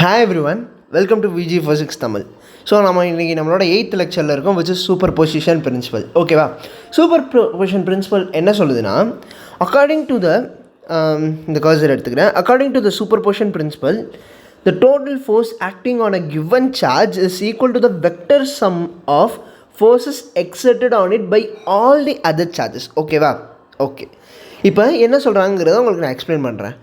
Hi everyone, welcome to Viji physics Tamil. So நம்ம இன்றைக்கி நம்மளோட 8th லெக்சரில் இருக்கோம், which is superposition principle. ஓகேவா? சூப்பர் பொசிஷன் பிரின்சிபல் என்ன சொல்லுதுன்னா, அக்கார்டிங் டு இந்த கர்சர் எடுத்துக்கிறேன். According to the superposition principle, the total force acting on a given charge is equal to the vector sum of forces exerted on it by all the other charges. ஓகேவா? Okay, இப்போ என்ன சொல்கிறாங்கிறத உங்களுக்கு நான் explain பண்ணுறேன்.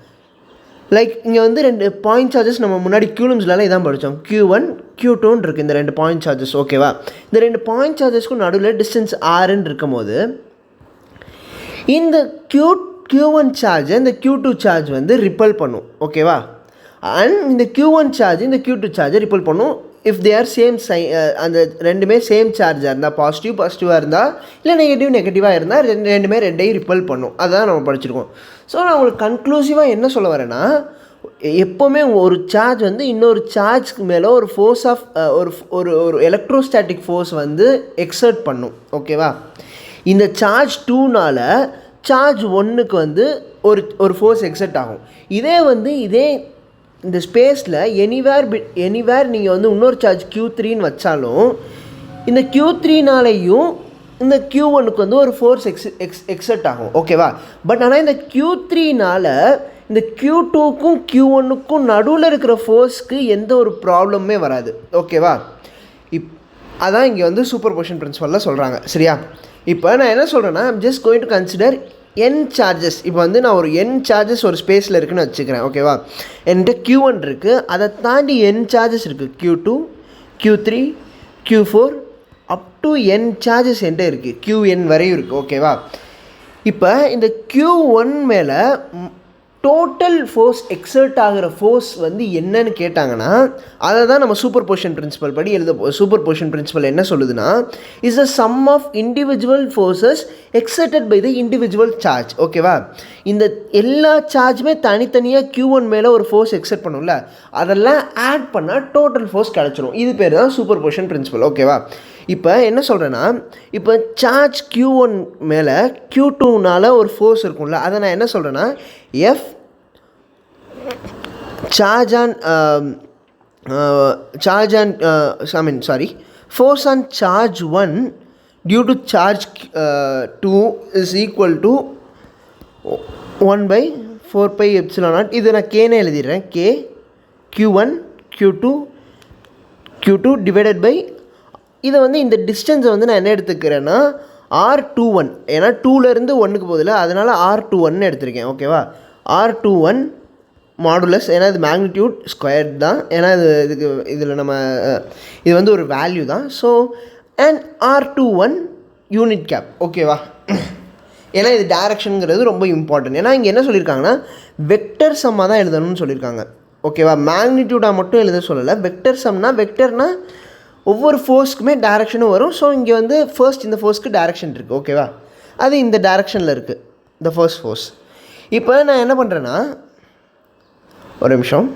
Like இங்கே வந்து 2 point charges நம்ம முன்னாடி கியூலம்ஸ்லாம் இதான் படித்தோம். Q1 Q2ன்னு இருக்குது இந்த 2 பாயிண்ட் சார்ஜஸ். ஓகேவா? இந்த 2 பாயிண்ட் சார்ஜஸ்க்கும் நடுவில் டிஸ்டன்ஸ் ஆர்ன்னு இருக்கும் போது இந்த Q1 சார்ஜை இந்த Q2 சார்ஜ் வந்து ரிப்பல் பண்ணும். ஓகேவா? அண்ட் இந்த Q1 சார்ஜ் இந்த Q2 சார்ஜை ரிப்பல் பண்ணும் இஃப் தே ஆர் சேம் அந்த ரெண்டுமே சேம் சார்ஜாக இருந்தால், பாசிட்டிவாக இருந்தால், இல்லை நெகட்டிவாக இருந்தால் ரெண்டையும் ரிப்பல் பண்ணும். அதுதான் நம்ம படிச்சிருக்கோம். ஸோ நான் உங்களுக்கு கன்க்ளூசிவாக என்ன சொல்ல வரேன்னா, எப்போவுமே ஒரு சார்ஜ் வந்து இன்னொரு சார்ஜ்க்கு மேலே ஒரு ஃபோர்ஸ் ஆஃப் ஒரு எலக்ட்ரோஸ்டாட்டிக் ஃபோர்ஸ் வந்து எக்ஸர்ட் பண்ணும். ஓகேவா? இந்த சார்ஜ் 2னால் சார்ஜ் 1க்கு வந்து ஒரு ஃபோர்ஸ் எக்ஸர்ட் ஆகும். இதே இந்த ஸ்பேஸில் எனிவேர் நீங்கள் வந்து இன்னொரு சார்ஜ் Q3ன்னு வச்சாலும் இந்த Q3னாலேயும் இந்த Q1க்கு வந்து ஒரு ஃபோர்ஸ் எக்ஸர்ட் ஆகும். ஓகேவா? பட் ஆனால் இந்த Q3னால் இந்த Q2க்கும் Q1க்கும் நடுவில் இருக்கிற ஃபோர்ஸ்க்கு எந்த ஒரு ப்ராப்ளமே வராது. ஓகேவா? அதான் இங்கே வந்து சூப்பர் பொசிஷன் பிரின்சிபலில் சொல்கிறாங்க. சரியா? இப்போ நான் என்ன சொல்கிறேன்னா, I'm just going to consider n charges. இப்போ வந்து நான் ஒரு n சார்ஜஸ் ஒரு ஸ்பேஸில் இருக்குதுன்னு வச்சுக்கிறேன். ஓகேவா? என்கிட்ட Q1 இருக்குது, அதை தாண்டி n சார்ஜஸ் இருக்குது. Q2 Q3 Q4 up to n charges என்கிட்ட இருக்குது. Qn வரையும் இருக்குது. ஓகேவா? இப்போ இந்த Q1 மேலே டோட்டல் ஃபோர்ஸ் எக்ஸர்ட் ஆகிற ஃபோர்ஸ் வந்து என்னன்னு கேட்டாங்கன்னா, அதை தான் நம்ம சூப்பர் பொசிஷன் பிரின்சிபல் படி சூப்பர் பொசிஷன் பிரின்சிபல் என்ன சொல்லுதுன்னா, is a sum of individual forces exerted by the individual charge. ஓகேவா? இந்த எல்லா சார்ஜுமே தனித்தனியாக Q1 மேலே ஒரு ஃபோர்ஸ் எக்ஸர்ட் பண்ணும்ல, அதெல்லாம் ஆட் பண்ணால் டோட்டல் ஃபோர்ஸ் கிடச்சிரும். இது பேர் தான் சூப்பர் பொசிஷன் பிரின்சிபல். ஓகேவா? இப்போ என்ன சொல்கிறேன்னா, இப்போ சார்ஜ் Q1 மேலே Q2னால் ஒரு ஃபோர்ஸ் இருக்கும்ல, அதை நான் என்ன சொல்கிறேன்னா, F force on charge 1 due to charge 2 is equal to 1/4πε0. இது நான் Kன்னு எழுதிடுறேன். K Q1 Q2 divided by இதை வந்து இந்த டிஸ்டன்ஸை வந்து நான் என்ன எடுத்துக்கிறேன்னா R21, ஏன்னா 2லேருந்து 1க்கு போதில்லை, அதனால் R21 எடுத்திருக்கேன். ஓகேவா? R21 மாடுலஸ், ஏன்னா இது மேக்னிடியூட் ஸ்கொயர்ட் தான், ஏன்னா இதில் இது வந்து ஒரு வேல்யூ தான். So and R21 unit cap. ஓகேவா? ஏன்னா இது டைரக்ஷனுங்கிறது ரொம்ப இம்பார்ட்டன்ட். ஏன்னா இங்கே என்ன சொல்லியிருக்காங்கன்னா, வெக்டர் சம்மாக தான் எழுதணும்னு சொல்லியிருக்காங்க. ஓகேவா? மேக்னிடியூடாக மட்டும் எழுத சொல்லலை. வெக்டர் சம்னா, வெக்டர்னால் ஒவ்வொரு ஃபோர்ஸ்க்குமே டைரக்ஷனும் வரும். ஸோ இங்கே வந்து ஃபர்ஸ்ட் இந்த ஃபோர்ஸ்க்கு டைரக்ஷன் இருக்குது. ஓகேவா? அது இந்த டைரக்ஷனில் இருக்குது, இந்த ஃபர்ஸ்ட் ஃபோர்ஸ். இப்போ நான் என்ன பண்ணுறேன்னா, ஒரு நிமிஷம்,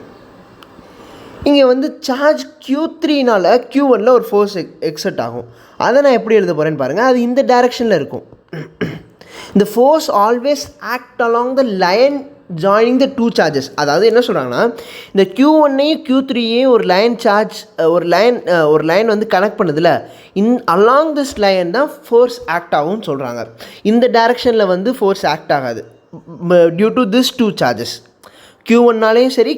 இங்கே வந்து சார்ஜ் Q3னால் Q1ல் ஒரு ஃபோர்ஸ் எக்ஸர்ட் ஆகும். அதை நான் எப்படி எழுத போகிறேன்னு பாருங்கள். அது இந்த டைரக்ஷனில் இருக்கும். இந்த force always act along the line joining the 2 charges. அதாவது என்ன சொல்கிறாங்கன்னா, இந்த Q1ஐயும் Q3ஐயும் ஒரு லைன் வந்து கனெக்ட் பண்ணுதில்ல, அலாங் திஸ் லைன் தான் ஃபோர்ஸ் ஆக்ட் ஆகும்னு சொல்கிறாங்க. இந்த டைரக்ஷனில் வந்து ஃபோர்ஸ் ஆக்ட் ஆகாது டியூ டு திஸ் 2 சார்ஜஸ். Q1னாலேயும் சரி,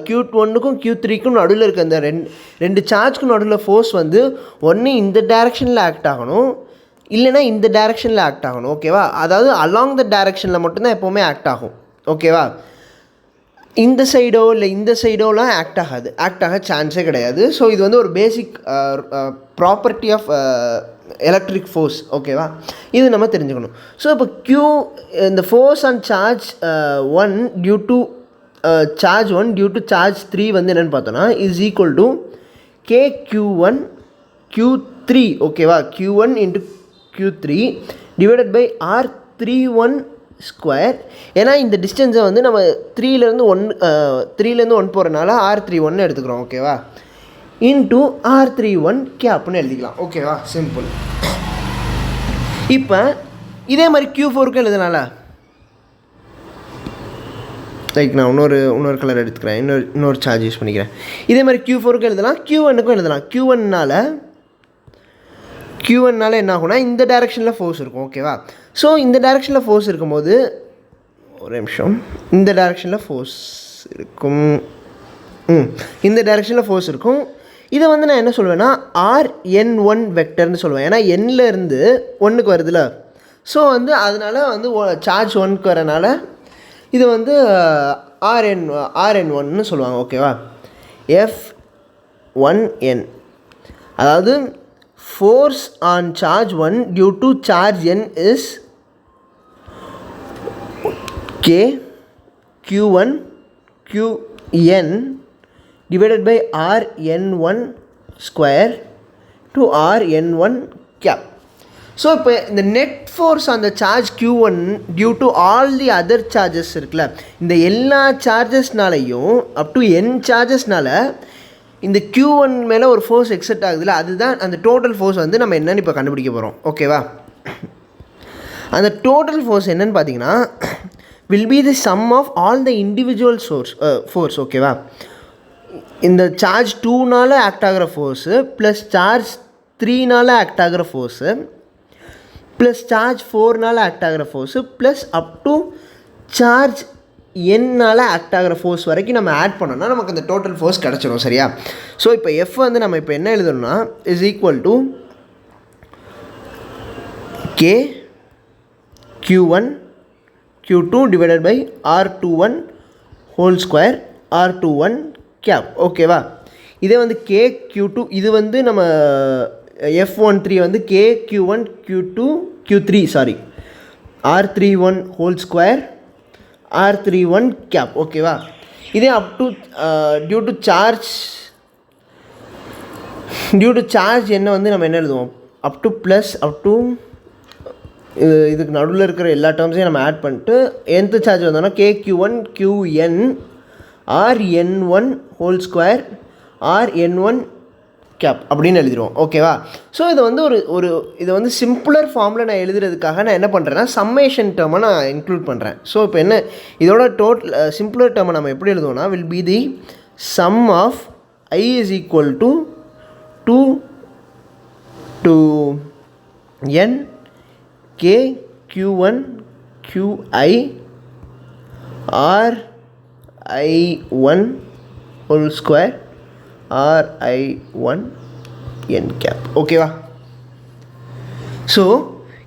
Q1க்கும் Q3க்கும் நடுவில் இருக்க அந்த ரெண்டு சார்ஜ்க்கும் நடுவில் ஃபோர்ஸ் வந்து ஒன்று இந்த டைரக்ஷனில் ஆக்ட் ஆகணும், இல்லைனா இந்த டைரக்ஷனில் ஆக்ட் ஆகணும். ஓகேவா? அதாவது அலாங் த டைரக்ஷனில் மட்டும்தான் எப்போவுமே ஆக்ட் ஆகும். ஓகேவா? இந்த சைடோ இல்லை இந்த சைடோலாம் ஆக்ட் ஆக சான்ஸே கிடையாது. ஸோ இது வந்து ஒரு basic property of electric force. ஓகேவா? இது நம்ம தெரிஞ்சுக்கணும். ஸோ இப்போ இந்த force on charge 1 due to charge 1 due to charge 3 வந்து என்னென்னு பார்த்தோன்னா, is equal to KQ1 Q3. ஓகேவா? Q1 into Q3 divided by R31 square. ஏன்னா இந்த டிஸ்டன்ஸை வந்து நம்ம 3லேருந்து 1 போகிறனால R31 எடுத்துக்கிறோம். ஓகேவா? இன்ட்டு R31 கேப்னு எழுதிக்கலாம். ஓகேவா? சிம்பிள். இப்போ இதே மாதிரி Q4க்கும் எழுதுனால லைக் நான் இன்னொரு கலர் எடுத்துக்கிறேன், இன்னொரு சார்ஜ் யூஸ் பண்ணிக்கிறேன். இதே மாதிரி Q4க்கும் எழுதலாம், Q1க்கும் எழுதலாம். Q1னால் என்ன ஆகும்னா இந்த டைரெக்ஷனில் ஃபோர்ஸ் இருக்கும். ஓகேவா? ஸோ இந்த டைரெக்ஷனில் ஃபோர்ஸ் இருக்கும்போது ஒரு நிமிஷம், இந்த டைரெக்ஷனில் ஃபோர்ஸ் இருக்கும். இந்த டைரெக்ஷனில் ஃபோர்ஸ் இருக்கும். இதை வந்து நான் என்ன சொல்லுவேன்னா RN1 வெக்டர்னு சொல்லுவேன். ஏன்னா Nலேருந்து 1க்கு வருதுல்ல. ஸோ வந்து அதனால் வந்து சார்ஜ் 1க்கு வரனால இது வந்து RN1ன்னு சொல்லுவாங்க. ஓகேவா? F1N அதாவது force on charge 1 due to charge N is K Q1 Qn divided by Rn1 square to Rn1 cap. So இப்போ இந்த நெட் ஃபோர்ஸ் அந்த charge Q1 due to all the other charges இருக்குல்ல, இந்த எல்லா சார்ஜஸ்னாலையும் அப் டு n சார்ஜஸ்னால இந்த Q1 மேலே ஒரு force except ஆகுதுல்ல, அதுதான் அந்த டோட்டல் ஃபோர்ஸ் வந்து நம்ம என்னென்னு இப்போ கண்டுபிடிக்க போகிறோம். ஓகேவா? அந்த டோட்டல் ஃபோர்ஸ் என்னென்னு பார்த்தீங்கன்னா will be the sum of all the individual force. ஓகேவா? இந்த சார்ஜ் 2னால் ஆக்ட் ஆகிற ஃபோர்ஸு ப்ளஸ் சார்ஜ் 3னால் ஆக்ட் ஆகிற ஃபோர்ஸு ப்ளஸ் சார்ஜ் 4னால் ஆக்ட் ஆகிற force plus up to charge Nனால் ஆக்ட் ஆகிற ஃபோர்ஸ் வரைக்கும் நம்ம ஆட் பண்ணோம்னா நமக்கு அந்த டோட்டல் ஃபோர்ஸ் கிடச்சிடும். சரியா? ஸோ இப்போ எஃப் வந்து நம்ம இப்போ என்ன எழுதணும்னா is equal to K Q1 Q2 divided by R21 whole square R21 cap. ஓகேவா? இதே வந்து K Q2 இது வந்து நம்ம F13 வந்து K Q1 Q2 Q3 sorry R31 whole square R31 cap. ஓகேவா? இதே up to due to charge என்ன வந்து நம்ம என்ன எழுதுவோம் up to plus up to இதுக்கு நடுவில் இருக்கிற எல்லா டேர்ம்ஸையும் நம்ம ஆட் பண்ணிட்டு nth சார்ஜ் வந்தோம்னா KQ1 QN Rn1 whole square Rn1 gap அப்படின்னு எழுதிடுவோம். ஓகேவா? ஸோ இதை வந்து இதை வந்து சிம்பிளர் ஃபார்மில் நான் எழுதுறதுக்காக நான் என்ன பண்ணுறேன்னா சம்மேஷன் டேர்மை நான் இன்க்ளூட் பண்ணுறேன். ஸோ இப்போ என்ன இதோட டோட்டல் சிம்பிளர் டேர்மை நம்ம எப்படி எழுதுவோம்னா will be the sum of I is equal to 2 to n K Q1 QI RI1 whole square RI1 n cap. ஓகேவா? ஸோ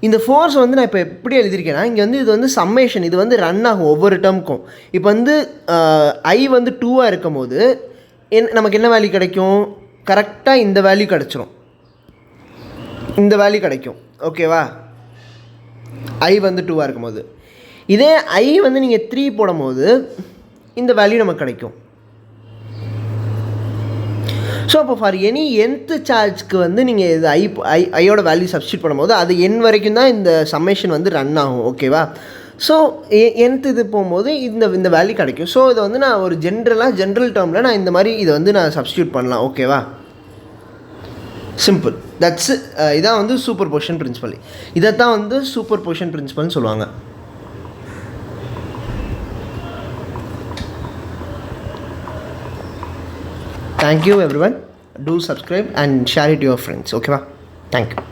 இந்த ஃபோர்ஸ் வந்து நான் இப்போ எப்படி எழுதியிருக்கேன்னா இங்கே வந்து இது வந்து சம்மேஷன், இது வந்து ரன் ஆகும் ஒவ்வொரு டேர்முக்கும். இப்போ வந்து I வந்து 2ஆக இருக்கும் போது நமக்கு என்ன வேல்யூ கிடைக்கும்? கரெக்டாக இந்த வேல்யூ கிடச்சிரும், இந்த வேல்யூ கிடைக்கும். ஓகேவா? I வந்து 2ஆக இருக்கும் போது. இதே I வந்து நீங்கள் 3 போடும் போது இந்த வேல்யூ நமக்கு கிடைக்கும். ஸோ அப்போ ஃபார் எனி nth சார்ஜ்க்கு வந்து நீங்கள் இது ஐயோட வேல்யூ சப்ஸ்டியூட் பண்ணும்போது அது n வரைக்கும் தான் இந்த சம்மேஷன் வந்து ரன் ஆகும். ஓகேவா? ஸோ nth இது போகும்போது இந்த வேல்யூ கிடைக்கும். ஸோ இதை வந்து நான் ஒரு ஜென்ரல் டேர்மில் நான் இந்த மாதிரி இதை வந்து நான் சப்ஸ்டியூட் பண்ணலாம். ஓகேவா? சிம்பிள். தட்ஸ் இதான் வந்து சூப்பர் பொசிஷன் பிரின்சிபல். இதைத்தான் வந்து சூப்பர் பொசிஷன் பிரின்சிபல்னு சொல்லுவாங்க. Thank you everyone. Do subscribe and share it to your friends. Okay, thank you.